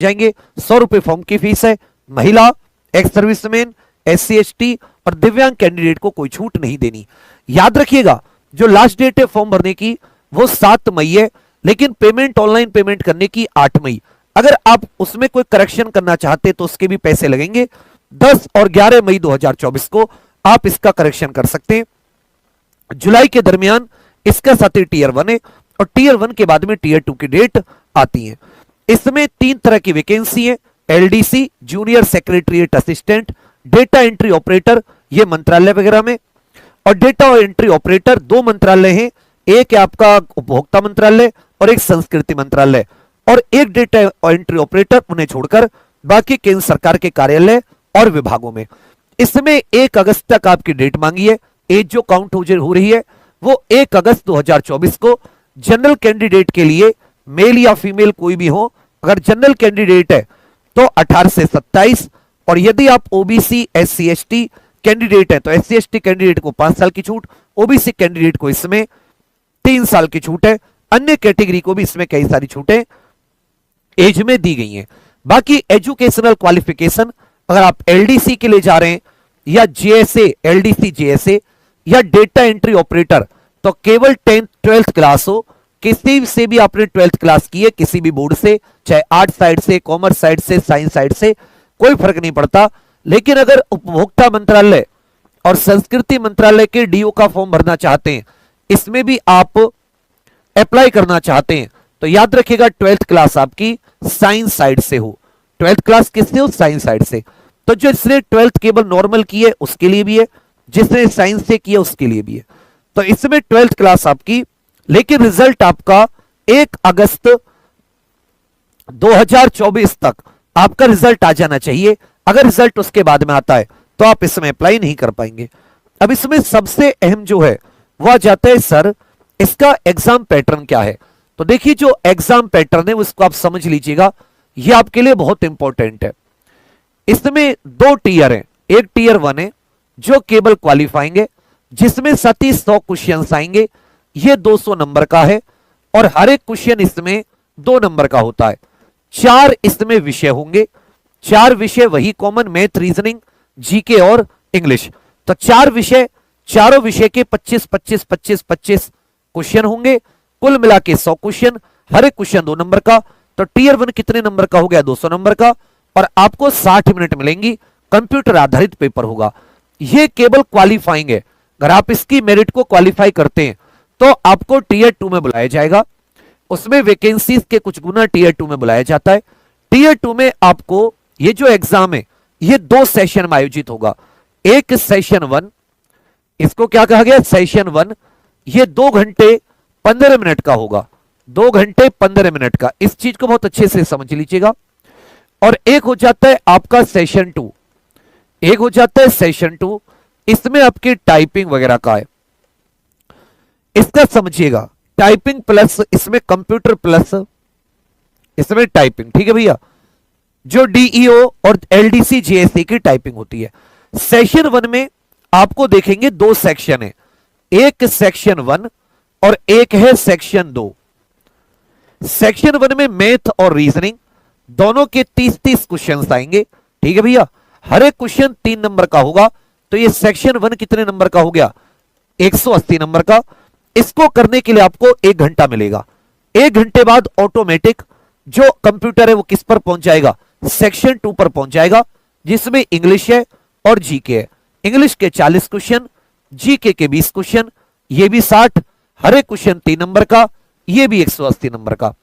जाएंगे। 100 रुपए फॉर्म की फीस है। महिला, एक्स सर्विसमैन, SC ST और दिव्यांग कैंडिडेट को कोई छूट नहीं देनी। याद रखिएगा जो लास्ट डेट है फॉर्म भरने की वो 7 मई है, लेकिन पेमेंट ऑनलाइन पेमेंट करने की 8 मई। अगर आप उसमें कोई करेक्शन करना चाहते तो उसके भी पैसे लगेंगे। 10 और 11 मई 2024 को आप इसका करेक्शन कर सकते हैं। जुलाई के दरमियान इसका साथ ही टीयर 1 है और टीयर 1 के बाद में टीयर 2 की डेट आती है। इसमें 3 तरह की वैकेंसी है। LDC junior secretariat assistant, data entry operator ये मंत्रालय वगैरह में, और डेटा एंट्री ऑपरेटर 2 मंत्रालय हैं, एक है आपका उपभोक्ता मंत्रालय और एक संस्कृति मंत्रालय, और एक डेटा एंट्री ऑपरेटर उन्हें छोड़कर बाकी केंद्र सरकार के कार्यालय और विभागों में। इसमें 1 अगस्त तक आपकी डेट मांगी है। एज जो काउंट हो रही है वो 1 अगस्त 2024 को जनरल कैंडिडेट के लिए मेल या फीमेल कोई भी हो, अगर जनरल कैंडिडेट है तो 18 से 27, और यदि आप OBC SC ST कैंडिडेट है तो SC ST कैंडिडेट को 5 साल की छूट, OBC कैंडिडेट को इसमें 3 साल की छूट है। अन्य कैटेगरी को भी इसमें कई सारी छूटें एज में दी गई हैं। बाकी एजुकेशनल क्वालिफिकेशन, अगर आप LDC के लिए जा रहे हैं या JSA LDC JSA या डेटा एंट्री ऑपरेटर तो केवल 12th क्लास हो। किसी से भी आपने 12th क्लास की है किसी भी बोर्ड से, चाहे आर्ट साइड से, कॉमर्स साइड से, साइंस साइड से, कोई फर्क नहीं पड़ता। लेकिन अगर उपभोक्ता मंत्रालय और संस्कृति मंत्रालय के DO का फॉर्म भरना चाहते हैं, इसमें भी आप अप्लाई करना चाहते हैं तो याद रखिएगा 12th क्लास आपकी साइंस साइड से हो। 12th क्लास किससे हो? साइंस साइड से। तो जो इसने 12th केवल नॉर्मल की है उसके लिए भी है, जिसने साइंस से किया उसके लिए भी है। तो इसमें 12th क्लास आपकी, लेकिन रिजल्ट आपका 1 अगस्त 2024 तक आपका रिजल्ट आ जाना चाहिए। अगर रिजल्ट उसके बाद में आता है तो आप इसमें अप्लाई नहीं कर पाएंगे। अब इसमें सबसे अहम जो है वह आ जाता है सर इसका एग्जाम पैटर्न क्या है। तो देखिए जो एग्जाम पैटर्न है उसको आप समझ लीजिएगा, यह आपके लिए बहुत इंपॉर्टेंट है। इसमें 2 टीयर हैं। एक टीयर 1 है जो केवल क्वालिफाइंग है, जिसमें 100 क्वेश्चन आएंगे। यह 200 नंबर का है और हर एक क्वेश्चन इसमें 2 नंबर का होता है। 4 इसमें विषय होंगे, 4 विषय वही कॉमन, मैथ, रीजनिंग, GK और इंग्लिश। तो 4 विषय, चारों विषय के 25 क्वेश्चन होंगे। कुल मिला के 100 क्वेश्चन, हर एक क्वेश्चन 2 नंबर का। तो टीयर 1 कितने नंबर का हो गया? 200 नंबर का। और आपको 60 मिनट मिलेंगी। कंप्यूटर आधारित पेपर होगा। यह केवल क्वालिफाइंग है। अगर आप इसकी मेरिट को क्वालिफाई करते हैं तो आपको टीयर 2 में बुलाया जाएगा। उसमें वैकेंसीज के कुछ गुना टीयर 2 में बुलाया जाता है। टीयर 2 में आपको ये जो एग्जाम है ये 2 सेशन में आयोजित होगा। एक सेशन 1, इसको क्या कहा गया? सेशन 1। ये 2 घंटे 15 मिनट का होगा। 2 घंटे 15 मिनट का, इस चीज को बहुत अच्छे से समझ लीजिएगा। और एक हो जाता है आपका सेशन 2, एक हो जाता है सेशन 2। इसमें आपकी टाइपिंग वगैरह का है। इसका समझिएगा, टाइपिंग प्लस इसमें कंप्यूटर प्लस इसमें टाइपिंग। ठीक है भैया, जो DEO और LDC JSA की टाइपिंग होती है। सेशन 1 में आपको देखेंगे 2 सेक्शन है, एक सेक्शन 1 और एक है सेक्शन 2। सेक्शन 1 में मैथ और रीजनिंग दोनों के 30 क्वेश्चन आएंगे। ठीक है भैया, हर एक क्वेश्चन 3 नंबर का होगा। तो ये सेक्शन 1 कितने नंबर का हो गया? 180 नंबर का। इसको करने के लिए आपको 1 घंटा मिलेगा। 1 घंटे बाद ऑटोमेटिक जो कंप्यूटर है वो किस पर पहुंच जाएगा? सेक्शन 2 पर पहुंच जाएगा, जिसमें इंग्लिश है और GK है। इंग्लिश के 40 क्वेश्चन, GK के 20 क्वेश्चन, ये भी 60, हर एक क्वेश्चन 3 नंबर का, ये भी 180 नंबर का।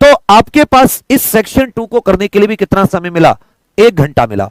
तो आपके पास इस सेक्शन 2 को करने के लिए भी कितना समय मिला? 1 घंटा मिला।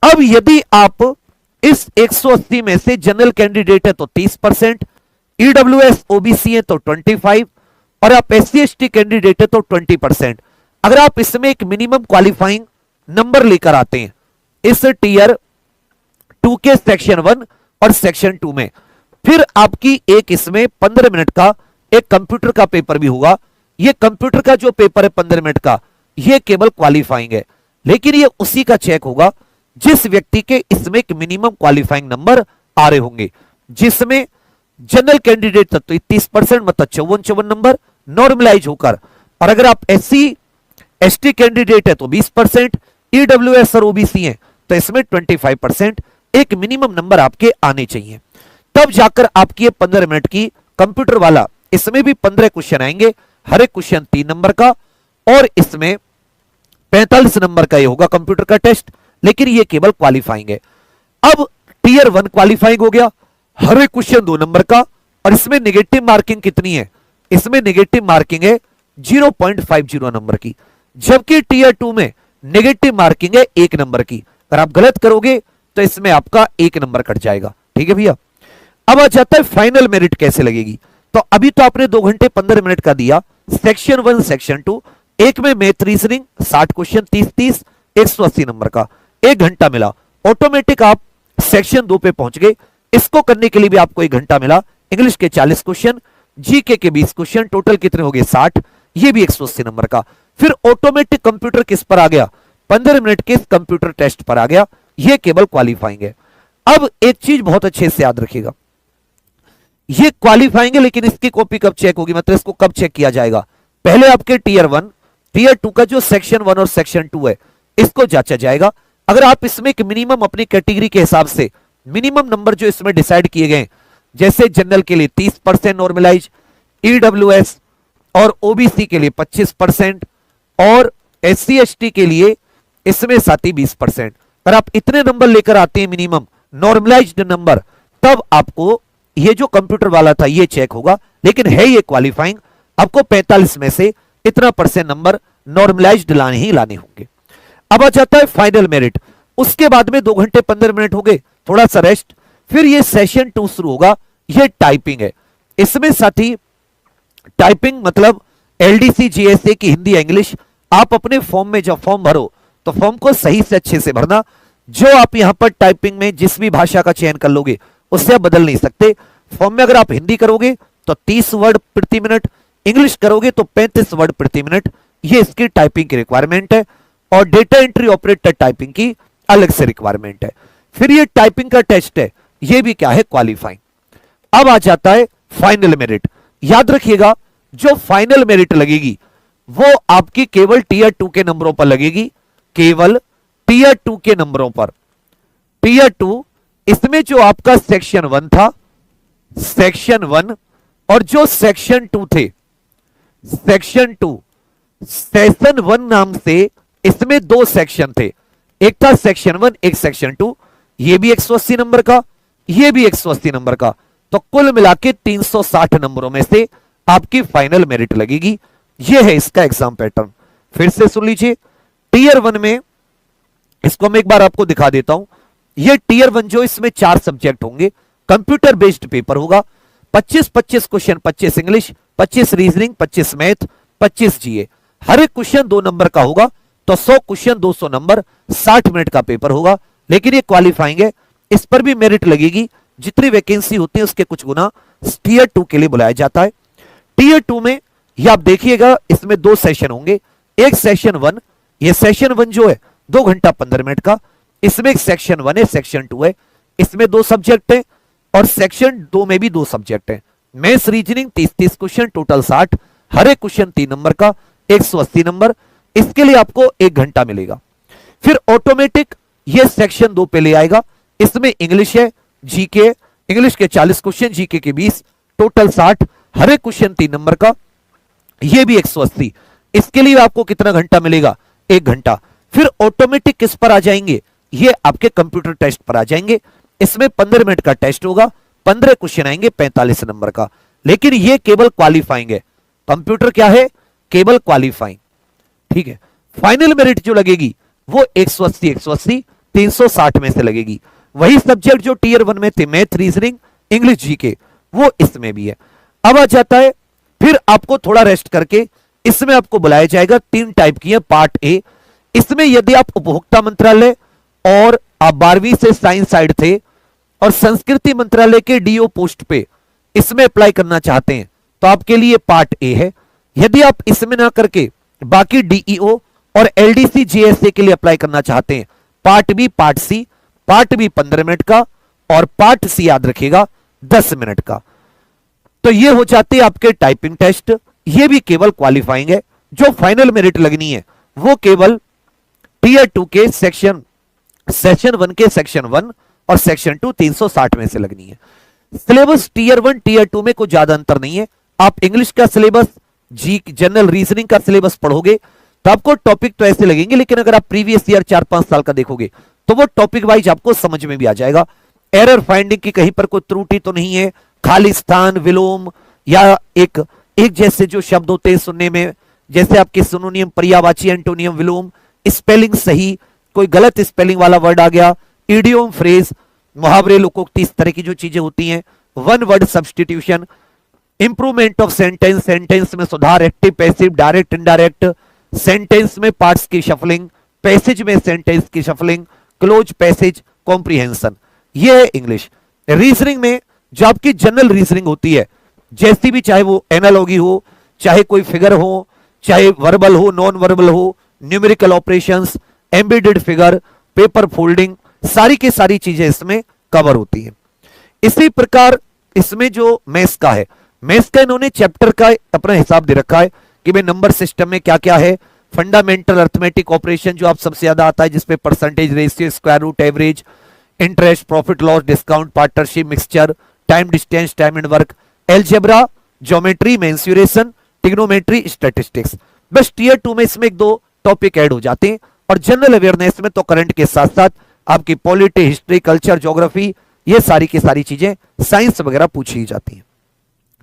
अब यदि आप इस 180 में से जनरल कैंडिडेट है तो 30%, EWS OBC है तो 25%, और आप SC ST कैंडिडेट है तो 20%। अगर आप इसमें एक मिनिमम क्वालिफाइंग नंबर लेकर आते हैं इस टीयर 2 के सेक्शन 1 और सेक्शन 2 में, फिर आपकी एक इसमें 15 मिनट का एक कंप्यूटर का पेपर भी होगा। यह कंप्यूटर का जो पेपर है 15 मिनट का, यह केवल क्वालिफाइंग है, लेकिन यह उसी का चेक होगा जिस व्यक्ति के इसमें एक मिनिमम क्वालिफाइंग नंबर आ रहे होंगे, जिसमें जनरल कैंडिडेट तक तो 30%, मतलब 54 नंबर नॉर्मलाइज होकर। और अगर आप SC एसटी कैंडिडेट है तो 20%, ईडब्ल्यूएस और ओबीसी है तो इसमें 25%, एक मिनिमम नंबर आपके आने चाहिए। तब जाकर आपकी 15 मिनट की कंप्यूटर वाला, इसमें भी 15 क्वेश्चन आएंगे, हर एक क्वेश्चन 3 नंबर का, और इसमें 45 नंबर का ये होगा कंप्यूटर का टेस्ट, लेकिन ये केवल क्वालिफाइंग है। अब टीयर 1 क्वालिफाइंग हो गया, हर एक क्वेश्चन 2 नंबर का, और इसमें नेगेटिव मार्किंग कितनी है, इसमें नेगेटिव मार्किंग है 0.50 नंबर की, जबकि टीयर 2 में नेगेटिव मार्किंग है 1 नंबर की। अगर आप गलत करोगे तो इसमें आपका 1 नंबर कट जाएगा। ठीक है भैया। अब आ जाता है फाइनल मेरिट कैसे लगेगी। तो अभी तो आपने 2 घंटे 15 मिनट का दिया, सेक्शन 1 सेक्शन 2, एक में मैथ रीजनिंग 60 क्वेश्चन 30-30, 180 नंबर का, 1 घंटा मिला। ऑटोमेटिक आप सेक्शन 2 पे पहुंच गए। इसको करने के लिए भी आपको 1 घंटा मिला। इंग्लिश के 40 क्वेश्चन, जीके के 20 क्वेश्चन, टोटल कितने हो गए 60, ये भी 180 नंबर का। फिर ऑटोमेटिक कंप्यूटर किस पर आ गया, 15 मिनट के कंप्यूटर टेस्ट पर आ गया, ये केवल क्वालिफाइंग है। अब एक चीज बहुत अच्छे से याद रखिएगा, ये क्वालिफाइंग है, लेकिन इसकी कॉपी कब चेक होगी, मतलब इसको कब चेक किया जाएगा। पहले आपके टीयर 1 टीयर 2 का जो सेक्शन 1 और सेक्शन 2 है, इसको जांचा जाएगा। अगर आप इसमें एक मिनिमम अपनी कैटेगरी के हिसाब से मिनिमम नंबर जो इसमें डिसाइड किए गए, जैसे जनरल के लिए 30% नॉर्मलाइज, ईडब्ल्यूएस और ओबीसी के लिए 25%, और एससी एसटी के लिए इसमें साथ ही 20%। अगर आप इतने नंबर लेकर आते हैं मिनिमम नॉर्मलाइज्ड नंबर, तब आपको ये जो कंप्यूटर वाला था ये चेक होगा, लेकिन है ये क्वालिफाइंग। आपको 45 में से इतना % नंबर नॉर्मलाइज्ड लाने ही लाने होंगे। अब आ जाता है फाइनल मेरिट। उसके बाद में 2 घंटे 15 मिनट हो गए, थोड़ा सा रेस्ट, फिर ये सेशन 2 शुरू होगा। ये टाइपिंग है, इसमें साथी टाइपिंग मतलब एलडीसी जीएसए की हिंदी इंग्लिश। आप अपने फॉर्म में जब फॉर्म भरो तो फॉर्म को सही से अच्छे से भरना। जो आप यहां पर टाइपिंग में जिस भी भाषा का चयन कर लोगे उससे आप बदल नहीं सकते। फॉर्म में अगर आप हिंदी करोगे तो 30 वर्ड प्रति मिनट, इंग्लिश करोगे तो 35 वर्ड प्रति मिनट, ये इसकी टाइपिंग की रिक्वायरमेंट है। और डेटा एंट्री ऑपरेटर टाइपिंग की अलग से रिक्वायरमेंट है। फिर ये टाइपिंग का टेस्ट है, ये भी क्या है, क्वालिफाइंग। अब आ जाता है फाइनल मेरिट। याद रखिएगा, जो फाइनल मेरिट लगेगी वो आपकी केवल टीयर 2 के नंबरों पर लगेगी, केवल टीयर 2 के नंबरों पर। टीयर 2, इसमें जो आपका सेक्शन 1 था, सेक्शन 1 और जो सेक्शन 2 थे, सेक्शन 2 सेशन 1 नाम से इसमें 2 सेक्शन थे, एक था सेक्शन 1, एक सेक्शन 2। ये भी 180 नंबर का, ये भी 180 नंबर का, तो कुल मिला के 360 नंबरों में से आपकी फाइनल मेरिट लगेगी। ये है इसका एग्जाम पैटर्न। फिर से सुन लीजिए, टीयर 1 में, इसको मैं एक बार आपको दिखा देता हूं। ये टीयर 1 जो, इसमें 4 सब्जेक्ट होंगे, कंप्यूटर बेस्ड पेपर होगा। 25-25 क्वेश्चन, 25 इंग्लिश, 25 रीजनिंग, 25 मैथ, 25 जीए। हर एक क्वेश्चन 2 नंबर का होगा, तो 100 क्वेश्चन 200 नंबर, 60 मिनट का पेपर होगा। लेकिन ये क्वालिफाइंग है, इस पर भी मेरिट लगेगी। जितनी वैकेंसी होती है उसके कुछ गुना टीयर 2 के लिए बुलाया जाता है। टीयर 2 में ये आप देखिएगा, इसमें 2 सेशन होंगे। एक सेशन 1, ये सेशन 1 जो है 2 घंटा 15 मिनट का, इसमें एक सेक्शन 1 है, सेक्शन 2 है, इसमें 2 सब्जेक्ट है, और सेक्शन 2 में भी 2 सब्जेक्ट है। मैथ्स रीजनिंग 30-30 क्वेश्चन, टोटल 60, हर एक क्वेश्चन 3 नंबर का, 180 नंबर। इसके लिए आपको 1 घंटा मिलेगा। फिर ऑटोमेटिक ये सेक्शन 2 पे ले आएगा। इसमें इंग्लिश है, जीके, इंग्लिश के 40 क्वेश्चन, जीके के 20, टोटल 60, हर एक क्वेश्चन 3 नंबर का, ये भी 180। इसके लिए आपको कितना घंटा मिलेगा, 1 घंटा। फिर ऑटोमेटिक किस पर आ जाएंगे, ये आपके कंप्यूटर टेस्ट पर आ जाएंगे। इसमें 15 मिनट का टेस्ट होगा, 15 क्वेश्चन आएंगे 45 नंबर का। लेकिन ये केवल क्वालिफाइंग है, कंप्यूटर क्या है, केवल क्वालिफाइंग। ठीक है। फाइनल मेरिट जो लगेगी वो 180 360 में से लगेगी। वही सब्जेक्ट जो टीयर 1 में थे, मैथ रीजनिंग इंग्लिश जीके, वो इसमें भी है। अब आ जाता है, फिर आपको थोड़ा रेस्ट करके इसमें आपको बुलाया जाएगा। 3 टाइप की है। पार्ट ए, इसमें यदि आप उपभोक्ता मंत्रालय और आप 12वीं से साइंस साइड थे और संस्कृति मंत्रालय के डीओ पोस्ट पे इसमें अप्लाई करना चाहते हैं तो आपके लिए पार्ट ए है। यदि आप इसमें ना करके बाकी डीईओ और एलडीसी जीएसए के लिए अप्लाई करना चाहते हैं, part B, part C. Part B 15 minute का और पार्ट सी याद रखिएगा 10 मिनट का। तो ये हो जाते हैं आपके टाइपिंग टेस्ट। ये भी केवल क्वालिफाइंग है। जो फाइनल मेरिट लगनी है वो केवल टीयर 2 के सेक्शन 1 के सेक्शन 1 और सेक्शन 2 360 में से लगनी है। सिलेबस टीयर 1 टीयर 2 में कोई ज्यादा अंतर नहीं है। आप इंग्लिश का सिलेबस, जी जनरल रीजनिंग का सिलेबस पढ़ोगे तो आपको टॉपिक तो ऐसे लगेंगे, लेकिन अगर आप प्रीवियस ईयर 4-5 साल का देखोगे तो वो टॉपिक वाइज आपको समझ में भी आ जाएगा। एरर फाइंडिंग की कहीं पर कोई त्रुटि तो नहीं है, खाली स्थान, विलोम या एक जैसे जो शब्द होते हैं सुनने में, जैसे आपके सिनोनियम, पर्यायवाची, एंटोनियम, विलोम, स्पेलिंग सही, कोई गलत स्पेलिंग वाला वर्ड आ गया, इडियोम, फ्रेज, मुहावरे, लोकोक्ति, इस तरह की जो चीजें होती हैं, one word substitution, improvement of sentence, sentence में सुधार, active passive, direct indirect, sentence में पार्ट्स की शफलिंग, पैसेज में सेंटेंस की शफलिंग, क्लोज पैसेज, कॉम्प्रिहेंशन, ये है इंग्लिश। रीजनिंग में जो आपकी जनरल रीजनिंग होती है, जैसी भी, चाहे वो एनालॉगी हो, चाहे कोई फिगर हो, चाहे वर्बल हो, नॉन वर्बल हो, numerical operations, embedded figure, paper folding, सारी की सारी चीजें इसमें कवर होती हैं। इसी प्रकार इसमें जो मैथ्स का है, मैथ्स का इन्होंने चैप्टर का अपना हिसाब दे रखा है कि भाई नंबर सिस्टम में क्या क्या है, फंडामेंटल अर्थमेटिक ऑपरेशन जो आप सबसे ज्यादा आता है, जिसपे percentage, ratio, square root, average, interest, profit loss, discount, partnership, mixture, time distance, time and work, algebra, geometry, mensuration, trigonometry, statistics. बस टीयर 2 में इसमें 1-2 टॉपिक ऐड हो जाते हैं, और जनरल अवेयरनेस में तो करंट के साथ साथ आपकी पॉलिटी, हिस्ट्री, कल्चर, ज्योग्राफी, ये सारी की सारी चीजें, साइंस वगैरह पूछी जाती हैं।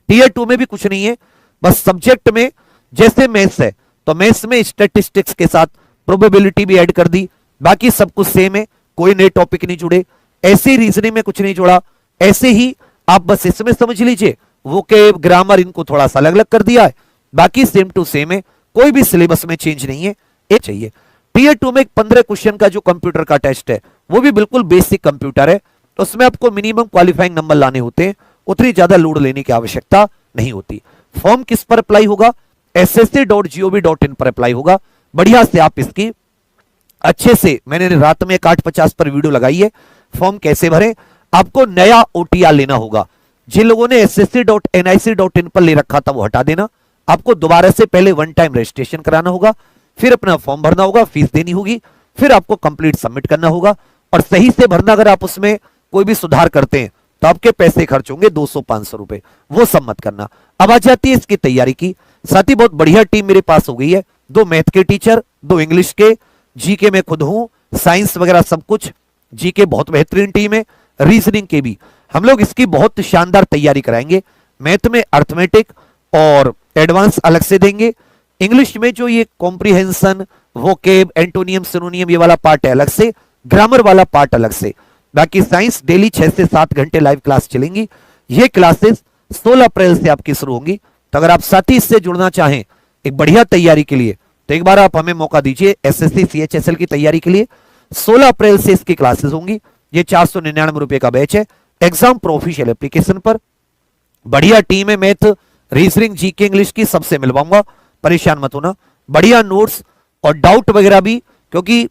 टीयर 2 में भी कुछ नहीं है, बस सब्जेक्ट में जैसे मैथ्स है तो मैथ्स में स्टैटिस्टिक्स के साथ प्रोबेबिलिटी भी ऐड कर दी, बाकी सब कुछ सेम है, कोई नए टॉपिक नहीं जुड़े। ऐसे ही रीजनिंग में कुछ नहीं जुड़ा, ऐसे ही आप बस इसमें समझ लीजिए वो के ग्रामर इनको थोड़ा सा अलग अलग कर दिया है, बाकी सेम टू सेम है, कोई भी सिलेबस में चेंज नहीं है। ये चाहिए टीयर 2 में 15 क्वेश्चन का जो कंप्यूटर का टेस्ट है वो भी बिल्कुल बेसिक कंप्यूटर है, तो उसमें आपको मिनिमम क्वालिफाइंग नंबर लाने होते हैं, उतनी ज्यादा लोड लेने की आवश्यकता नहीं होती। फॉर्म किस पर अप्लाई होगा? ssc.gov.in पर अप्लाई होगा। बढ़िया से आप इसकी अच्छे से, मैंने रात में 8:50 पर वीडियो लगाई है, फॉर्म कैसे भरें। आपको नया ओटीआर लेना होगा, जिन लोगों ने ssc.nic.in पर ले रखा था वो हटा देना, आपको दोबारा से पहले 1 टाइम रजिस्ट्रेशन कराना होगा, फिर अपना फॉर्म भरना होगा, फीस देनी होगी, फिर आपको कंप्लीट सबमिट करना होगा, और सही से भरना। अगर आप उसमें कोई भी सुधार करते हैं तो आपके पैसे खर्च होंगे 200-500 रुपए, वो सब मत करना। अब आ जाती है इसकी तैयारी की। साथ ही बहुत बढ़िया टीम मेरे पास हो गई है, 2 मैथ के टीचर, 2 इंग्लिश के, जीके में खुद हूं, साइंस वगैरह सब कुछ, जीके बहुत बेहतरीन टीम है, रीजनिंग के भी हम लोग इसकी बहुत शानदार तैयारी कराएंगे। मैथ में अर्थमेटिक और एडवांस अलग से देंगे, इंग्लिश में जो ये कॉम्प्रिहेंशन, वोकेब, एंटोनियम, सिनोनियम, ये वाला पार्ट है अलग से, ग्रामर वाला पार्ट अलग से। बाकी साइंस डेली 6 से 7 घंटे लाइव क्लास चलेंगी। ये क्लासेस 16 अप्रैल से आपकी शुरू होंगी, तो अगर आप साथ ही इससे जुड़ना चाहें एक बढ़िया तैयारी के लिए, तो एक बार आप हमें मौका दीजिए एसएससी सीएचएसएल की तैयारी के लिए। 16 अप्रैल से इसकी क्लासेस होंगी। ये 499 रुपए का बैच है, एग्जाम प्रो ऑफिशियल एप्लीकेशन पर। बढ़िया टीम है, मैथ, रीजनिंग, जीके, इंग्लिश की सबसे मिलवाऊंगा, परेशान मत होना। बढ़िया नोट्स और डाउट वगैरह भी, क्योंकि